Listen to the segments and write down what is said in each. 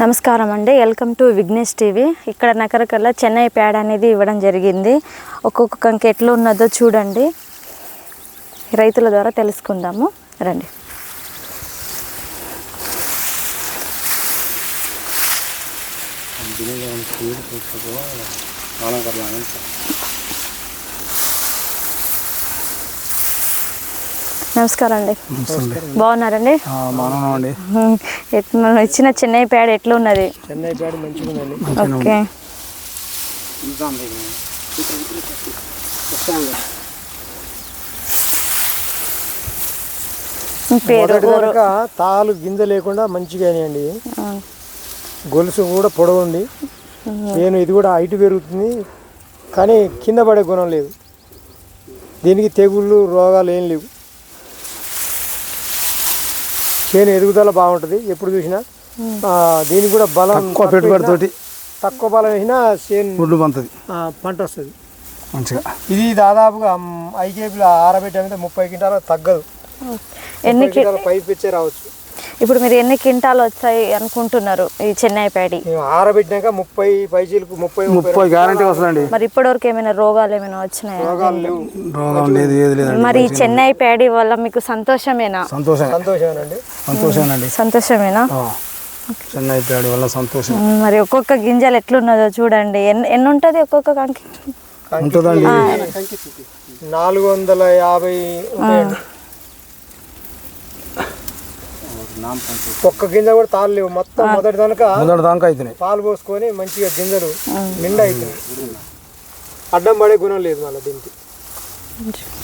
నమస్కారం అండి, welcome to Vignesh TV. ఇక్కడ నకరకల్లా చెన్నై ప్యాడ్ అనేది ఇవ్వడం జరిగింది. ఒక్కొక్క కంకి ఎట్లా ఉన్నదో చూడండి, రైతుల ద్వారా తెలుసుకుందాము రండి. నమస్కారం అండి, బాగున్నారండి? మనం ఇచ్చిన చెన్నై ప్యాడ్ ఎట్లా ఉన్నది? చెన్నై ప్యాడ్ మంచిగా ఉందండి. ఓకే, తాలు గింజ లేకుండా మంచిగా అయినాయండి. గొలుసు కూడా పొడవుంది. నేను ఇది కూడా హైట్ పెరుగుతుంది, కానీ కింద పడే గుణం లేదు. దీనికి తెగుళ్ళు రోగాలు ఏం లేవు. చేను ఎదుగుదల బాగుంటుంది. ఎప్పుడు చూసినా దీనికి కూడా బలం తక్కువ పెట్టుబడితోటి తక్కువ బలం వేసినా చేను పంట వస్తుంది మంచిగా. ఇది దాదాపుగా 5 కేజీలు ఆరబెట్టామంటే 30 క్వింటాలు తగ్గదు. ఎన్ని పైపు ఇచ్చే రావచ్చు. ఇప్పుడు మీరు ఎన్ని క్వింటాలు వచ్చాయి అనుకుంటున్నారు ఈ చెన్నై ప్యాడీ? ఆరబెట్టినాక 30 పైచీలకు 30 గ్యారంటీ వస్తుందండి. మరి ఇప్పటివరకు ఏమైనా రోగాలు ఏమైనా వచ్చినాయా? రోగాలు లేవు. రోగం లేదు, ఏది లేదు. మరి ఈ చెన్నై ప్యాడీ వల్ల మీకు సంతోషమేనా? సంతోషమేనండి. సంతోషమేనా? చెన్నై ప్యాడీ వల్ల సంతోషం. మరి ఒక్కొక్క గింజలు ఎట్లున్నదో చూడండి. ఎన్ని ఉంటుంది ఒక్కొక్క కంకి? ఉంటుందండి 450 ఉంటాయండి. ఒక్క గింజ కూడా తాళ్ళు లేవు. మొత్తం మొదటి దాకా అవుతున్నాయి. పాలు పోసుకొని మంచిగా గింజలు నిండా అవుతున్నాయి. అడ్డం పడే గుణం లేదు మళ్ళీ దీనికి.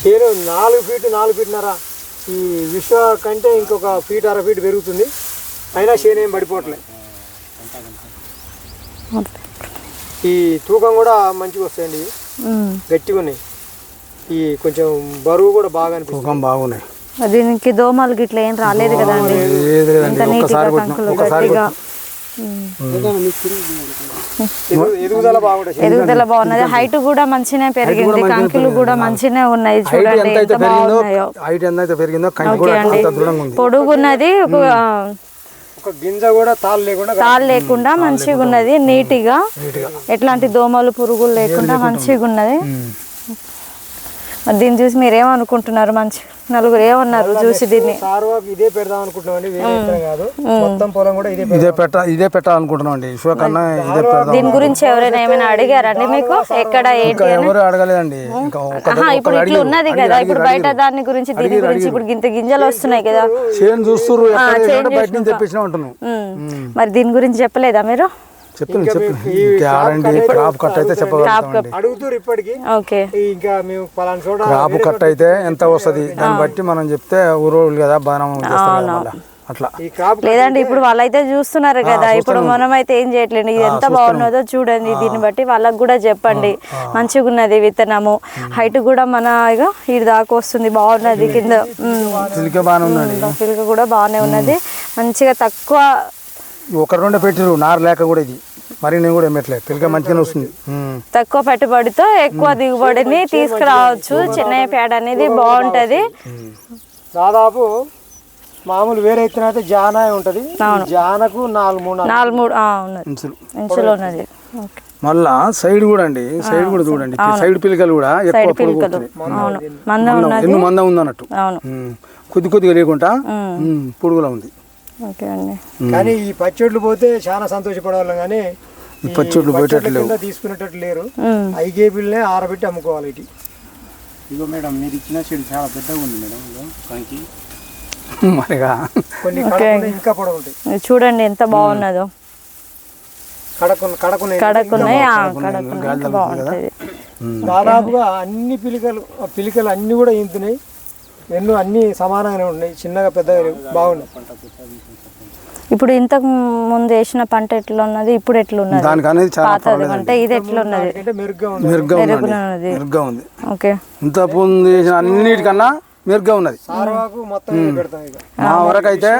చేను 4 ఫీట్ 4 ఫీట్న్నర ఈ విశ్వ కంటే ఇంకొక ఫీట్ 1/2 ఫీట్ పెరుగుతుంది. అయినా చేను ఏం పడిపోవట్లేదు. ఈ తూకం కూడా మంచిగా వస్తాయండి, గట్టిగా ఉన్నాయి. ఈ కొంచెం బరువు కూడా బాగా అనిపిస్తుంది. బాగున్నాయి. దీనికి దోమలు గిట్ల ఏం రాలేదు కదండి? ఎదుగుదల బాగుంటుంది. ఎదుగుదల బాగున్నది. హైట్ కూడా మంచిగా పెరిగింది. కంకులు కూడా మంచిగా ఉన్నాయి. చూడండి ఎంత బాగున్నాయో. పొడుగున్నది. ఒక గింజ కూడా తాళ్ళు లేకుండా మంచిగా ఉన్నది. నీట్గా ఎట్లాంటి దోమలు పురుగులు లేకుండా మంచిగా ఉన్నది. దీన్ని చూసి మీరు ఏమనుకుంటున్నారు? మంచి నలుగురు ఏమన్నారు చూసి దీన్ని? ఇదే పెడదాం అనుకుంటున్నామండి, కాదు మొత్తం పొలం కూడా ఇదే పెట్టాలనుకుంటున్నాం అండి. దీని గురించి ఎవరైనా ఏమైనా అడిగారండి మీకు? ఎక్కడ ఏంటి? ఎవరు అడగలేదండి. ఇప్పుడు ఇట్లా ఉన్నది కదా, ఇప్పుడు బయట దాని గురించి దీని గురించి ఇప్పుడు ఇంత గింజలు వస్తున్నాయి కదా, చేను చూస్తారు బయట నుంచి తెప్పించినా ఉంటున్నాం. మరి దీని గురించి చెప్పలేదా మీరు? క్రాప్ కట్ అయితే అడుగుతారు ఇప్పటికి. ఇంకా మేము పలానా చోట క్రాప్ కట్ అయితే ఎంత వస్తుంది దాన్ని బట్టి మనం చెప్తే ఊరోళ్ళు కదా బాగా అట్లా. లేదండి ఇప్పుడు వాళ్ళైతే చూస్తున్నారు కదా, ఇప్పుడు మనం అయితే ఏం చేయట్లేదు. ఇది ఎంత బాగున్నదో చూడండి. దీన్ని బట్టి వాళ్ళకి కూడా చెప్పండి. మంచిగా ఉన్నది విత్తనము. హైట్ కూడా మన ఇక ఇది దాకా వస్తుంది. బాగున్నది. కింద పిలక కూడా బాగానే ఉన్నది. మంచిగా తక్కువ 1-2 పెట్టిరు నారు లేక కూడా. ఇది మరి నేను కూడా ఏమట్లేదు. పిల్లక మంచిగానే వస్తుంది. తక్కువ పెట్టుబడితో ఎక్కువ దిగుబడిని తీసుకురావచ్చు. చెన్నై ప్యాడ్ అనేది బాగుంటది. దాదాపు మామూలు వేరే ఇత్తనం అయితే జానా ఉంటది. జానకు 4-3 ఇంచులు ఉన్నది. మళ్ళా సైడ్ కూడా అండి, సైడ్ కూడా చూడండి. సైడ్ పిల్లకలు కూడా ఎక్కువ మందం ఉంది అన్నట్టు. కొద్దిగా లేకుండా పొడుగులా ఉంది. కానీ ఈ పచ్చొడ్లు పోతే చాలా సంతోషపడవాళ్ళం. కానీ ఈ పచ్చొడ్లు తీసుకునేటట్టు లేరు. 5 కేజీలనే ఆరబెట్టి అమ్ముకోవాలి. ఇగో మేడం, మీరు ఇచ్చిన చెడు చాలా పెద్దగా ఉంది మేడం. కొన్ని ఇంకా పొడవు ఉంటాయి. చూడండి ఎంత బాగున్నదో. దాదాపుగా అన్ని పిలికలు అన్ని కూడా ఈంతున్నాయి. ఎన్నో అన్ని సమానంగానే ఉన్నాయి. చిన్నగా పెద్దగా బాగున్నాయి. ఇప్పుడు ఇంతకు ముందు వేసిన పంట ఎట్లా ఉన్నది, ఇప్పుడు ఎట్లా ఉన్నది? పాతది అంటే ఇది ఎట్లా ఉన్నది? మెరుగ్గా ఉంది. ఓకే, ఇంత ముందు అన్నిటికన్నా మెరుగ్గా ఉన్నది. మొత్తం మా వరకు అయితే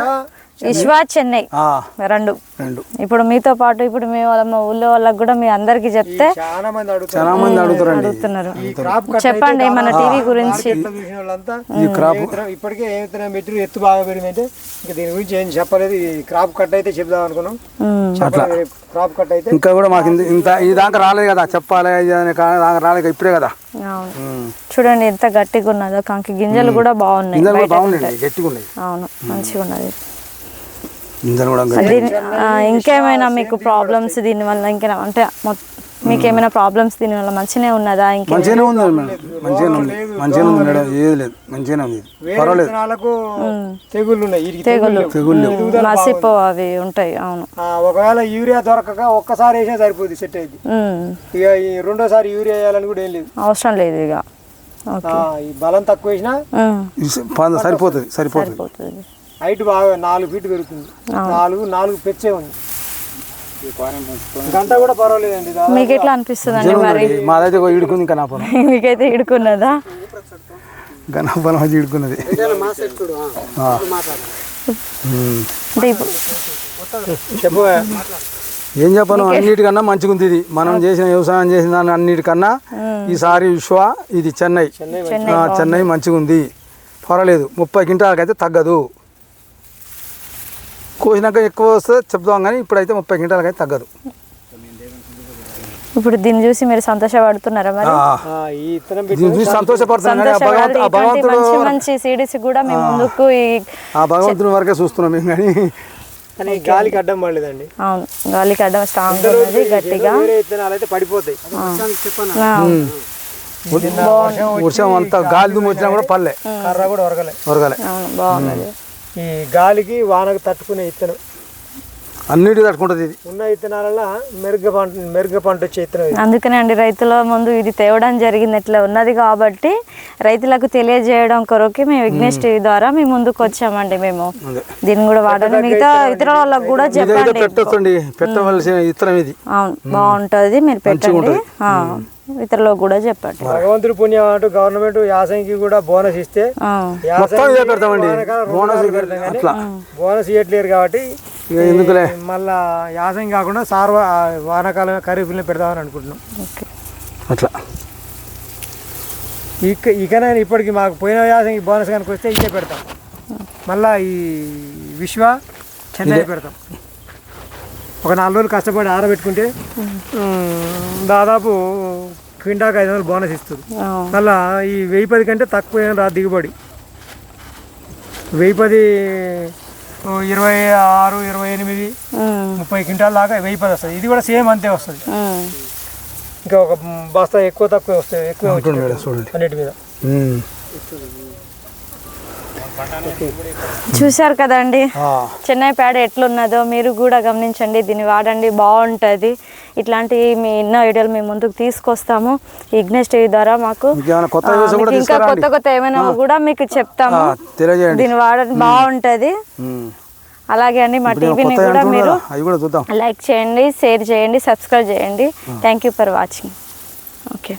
విశ్వ చెన్నై ఆ, రెండు. రెండు. ఇప్పుడు మీతో పాటు ఇప్పుడు మీ వాళ్ళ మా ఊళ్ళో వాళ్ళకి కూడా మీ అందరికి చెప్తే చాలా మంది చాలా మంది అడుగుతారండి అడుగుతున్నారు. ఈ క్రాప్ కట్ చెప్పండి మన టీవీ గురించి. చూసిన వాళ్ళంతా ఈ క్రాప్ ఇప్పటికే ఏ విత్తనం పెట్టిరు, ఎత్తు బాగా పెరిగిందంటే ఇంకా దీని గురించి ఏం చెప్పలేదు. ఈ క్రాప్ కట్ అయితే చెప్దాం అనుకున్నాం, చెప్పలేదు. క్రాప్ కట్ అయితే ఇంకా కూడా మాకు ఇంత ఈ దాకా రాలేదు కదా, చెప్పాలి ఇది అని దాకా రాలేదు ఇప్పుడే కదా. అవును చూడండి ఎంత గట్టిగా ఉన్నదో, కంకి గింజలు కూడా బాగున్నాయి, గింజలు కూడా బాగున్నాయి, గట్టిగా ఉన్నాయి. అవును మంచిగా ఉన్నది. గింజలు కూడా ఇంకేమైనా మీకు ప్రాబ్లమ్స్ దీనివల్ల ఇంకేనా అంటే మీకు ఏమైనా ప్రాబ్లమ్స్ దీనివల్ల మంచిగానే ఉన్నదా? ఇంకా మంచిగానే ఉంది మేడం, మంచిగానే ఉంది, మంచిగానే ఉంది మేడం, ఏది లేదు, మంచిగానే ఉంది, పర్వాలేదు. విత్తనాలకు తెగుళ్ళు ఉన్నాయి, వీటికి తెగుళ్ళు మసిపో అవి ఉంటాయి. అవును ఒకవేళ యూరియా దొరకక ఒక్కసారి వేసినా సరిపోద్ది, సెట్ అయింది. ఇక ఈ రెండోసారి యూరియా వేయాలని కూడా ఏం లేదు, అవసరం లేదు ఇక. ఈ బలం తక్కువ వేసినా సరిపోతుంది, సరిపోతుంది. హైట్ బాగా 4 ఫీట్ పెరుగుతుంది, 4 పెచ్చే ఉంది. గంట కూడా పర్వాలేదండి. మీకు ఎట్లా అనిపిస్తుంది అండి మరి? మాదైతే ఇడుకుంది ఇంకా నా పొలం. మీకైతే ఇడుకున్నదా? ఇంకా నా పొలం అది ఇడుకున్నది. చెప్పు ఏం చెప్పను, అన్నిటికన్నా మంచిగా ఉంది ఇది. మనం చేసిన వ్యవసాయం చేసిన దాని అన్నిటికన్నా ఈసారి విశ్వ ఇది చెన్నై మంచిగా ఉంది, పర్వాలేదు. 30 క్వింటాలకి అయితే తగ్గదు. కోసినాక ఎక్కువ వస్తే చెప్తాం కానీ ఇప్పుడైతే 30 క్వింటాలకి అయితే తగ్గదు. ఇప్పుడు దీన్ని చూసి మీరు సంతోషపడుతున్నారా మరి? దీన్ని చూసి సంతోషపడుతున్నాం. మంచి సీడ్స్ కూడా మేము ముందుకు ఆ భగవంతుని వరకే చూస్తున్నాం మేము కానీ గాలికి అడ్డం పడలేదండి. అవును గాలికి అడ్డం స్ట్రాంగ్ ఉన్నది, గట్టిగా. విత్తనాలు అయితే పడిపోతాయి. వర్షం అంతా గాలి దుమ్ము వచ్చినా కూడా పల్లె, కర్ర కూడా ఒరగలే. బాగున్నది. ఈ గాలికి వానకు తట్టుకునే విత్తనం అన్నిటి తట్టుకుంటుంది ఇది. ఉన్న విత్తనాలలో మెరుగ పంట వచ్చే విత్తనం. అందుకనే అండి రైతుల ముందు ఇది తేవడం జరిగింది, ఇట్లా ఉన్నది కాబట్టి రైతులకు తెలియజేయడం కొరకు మేము విఘ్నేష్ టీవీ ద్వారా మేము ముందుకు వచ్చామండి. మేము దీన్ని కూడా వాడండి, మిగతా ఇతర వాళ్ళకి కూడా చెప్పండి. పెట్టవలసిన విత్తనం ఇది. అవును బాగుంటది, మీరు పెట్టండి, ఇతరులకు కూడా చెప్పండి. భగవంతుడి పుణ్యం అంటూ గవర్నమెంట్ యాసంగికి కూడా బోనస్ ఇస్తే బోనస్ ఇవ్వట్లేరు కాబట్టి ఎందుకులే మళ్ళా యాసంగి కాకుండా వానాకాలం ఖరీఫ్ని పెడదామని అనుకుంటున్నాం. అట్లా ఇకనైనా ఇప్పటికి మాకు పోయిన యాసంగి బోనస్ కనుక వస్తే ఇదే పెడతాం, మళ్ళా ఈ విశ్వ చెన్నై పెడతాం. ఒక 4 రోజులు కష్టపడి ఆరబెట్టుకుంటే దాదాపు క్వింటాకు 500 బోనస్ ఇస్తుంది. మళ్ళా ఈ 1010 కంటే తక్కువ ఏం రా దిగుబడి. 1010 26, 28, 30 క్వింటాల దాకా 1010 వస్తుంది. ఇది కూడా సేమ్ అంతే వస్తుంది. ఇంకా ఒక బస్తా ఎక్కువ తక్కువ వస్తాయి, ఎక్కువ అన్నిటి మీద. చూశారు కదండి చెన్నై పేడ ఎట్లున్నదో, మీరు కూడా గమనించండి, దీన్ని వాడండి, బాగుంటుంది. ఇట్లాంటి మీ ఎన్నో వీడియోలు మేము ముందుకు తీసుకొస్తాము విఘ్నేష్ టీవీ ద్వారా. మాకు ఇంకా కొత్త ఏమైనా కూడా మీకు చెప్తాము, దీన్ని వాడండి, బాగుంటుంది. అలాగే అండి మా టీవీని కూడా మీరు లైక్ చేయండి, షేర్ చేయండి, సబ్స్క్రైబ్ చేయండి. Thank you for watching. Okay.